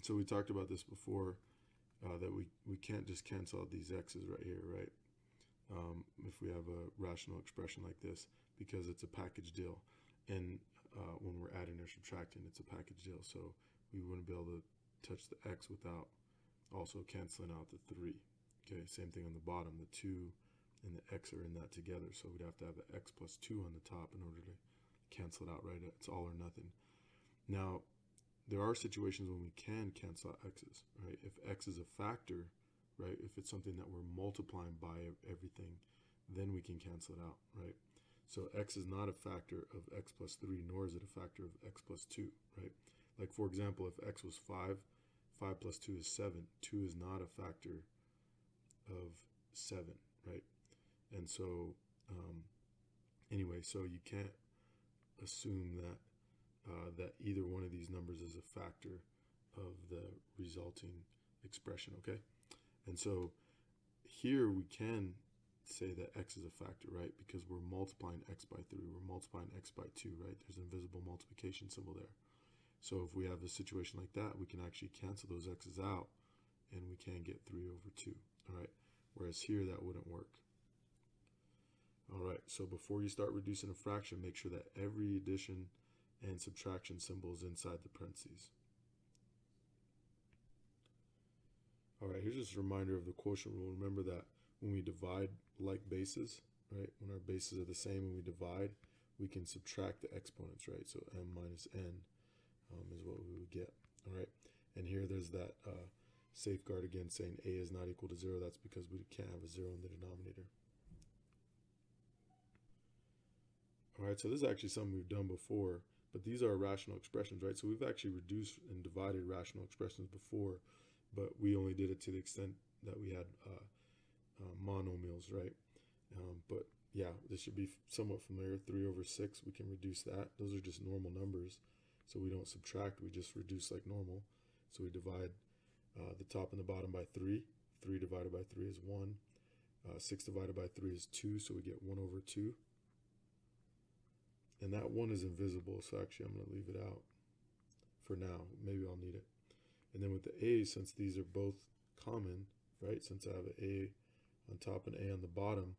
So we talked about this before, that we can't just cancel out these x's right here, right? If we have a rational expression like this, because it's a package deal. And when we're adding or subtracting, it's a package deal. So we wouldn't be able to touch the x without also canceling out the 3. Okay, same thing on the bottom. The 2 and the x are in that together. So we'd have to have an x plus 2 on the top in order to cancel it out, right? It's all or nothing. Now, there are situations when we can cancel out x's, right? If x is a factor, right? If it's something that we're multiplying by everything, then we can cancel it out, right? So x is not a factor of x plus 3, nor is it a factor of x plus 2, right? Like, for example, if x was 5, 5 plus 2 is 7. 2 is not a factor of 7, right? And so, anyway, so you can't assume that that either one of these numbers is a factor of the resulting expression, okay? And so here we can say that x is a factor, right? Because we're multiplying x by 3, we're multiplying x by 2, right? There's an invisible multiplication symbol there. So if we have a situation like that, we can actually cancel those x's out, and we can get 3 over 2, all right? Whereas here, that wouldn't work. All right, so before you start reducing a fraction, make sure that every addition and subtraction symbol is inside the parentheses. All right, here's just a reminder of the quotient rule. Remember that when we divide like bases, right, when our bases are the same and we divide, we can subtract the exponents, right? So m minus n is what we would get, all right? And here there's that safeguard again saying a is not equal to 0. That's because we can't have a 0 in the denominator. All right, so this is actually something we've done before, but these are rational expressions, right? So we've actually reduced and divided rational expressions before, but we only did it to the extent that we had monomials, right? But yeah, this should be somewhat familiar. 3 over 6, we can reduce that. Those are just normal numbers, so we don't subtract, we just reduce like normal. So we divide the top and the bottom by 3. 3 divided by 3 is 1. 6 divided by 3 is 2, so we get 1 over 2. And that 1 is invisible, so actually I'm going to leave it out for now. Maybe I'll need it. And then with the a, since these are both common, right, since I have an a on top and a on the bottom,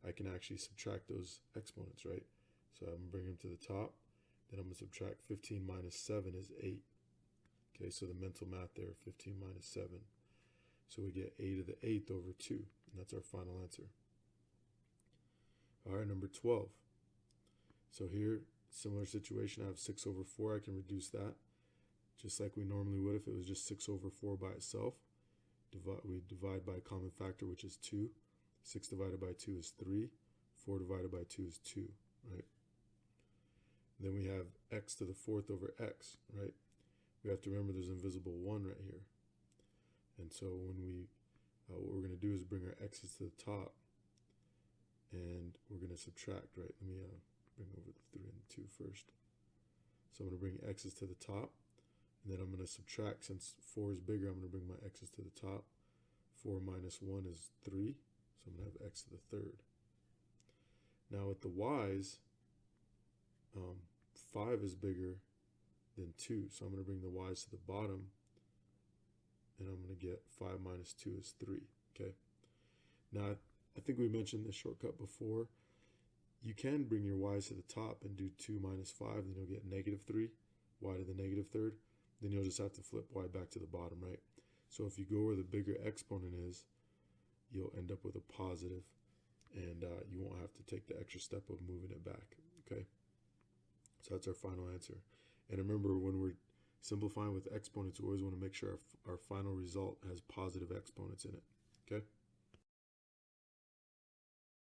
I can actually subtract those exponents, right? So I'm going to bring them to the top. Then I'm going to subtract 15 minus 7 is 8. Okay, so the mental math there, 15 minus 7. So we get a to the 8th over 2, and that's our final answer. All right, number 12. So here, similar situation, I have 6 over 4. I can reduce that just like we normally would if it was just 6 over 4 by itself. We divide by a common factor, which is 2. 6 divided by 2 is 3. 4 divided by 2 is 2, right? Then we have x to the 4th over x, right? We have to remember there's an invisible 1 right here. And so when we, what we're going to do is bring our x's to the top, and we're going to subtract, right? Let me bring over the 3 and the 2 first. So I'm going to bring x's to the top, and then I'm going to subtract. Since 4 is bigger, I'm going to bring my x's to the top. 4 minus 1 is 3, so I'm going to have x to the 3rd. Now with the y's, 5 is bigger than 2, so I'm going to bring the y's to the bottom, and I'm going to get 5 minus 2 is 3, okay? Now, I think we mentioned this shortcut before. You can bring your y's to the top and do 2 minus 5, then you'll get negative 3, y to the negative 3rd. Then you'll just have to flip y back to the bottom, right? So if you go where the bigger exponent is, you'll end up with a positive, and you won't have to take the extra step of moving it back, okay? So that's our final answer. And remember, when we're simplifying with exponents, we always want to make sure our final result has positive exponents in it, okay?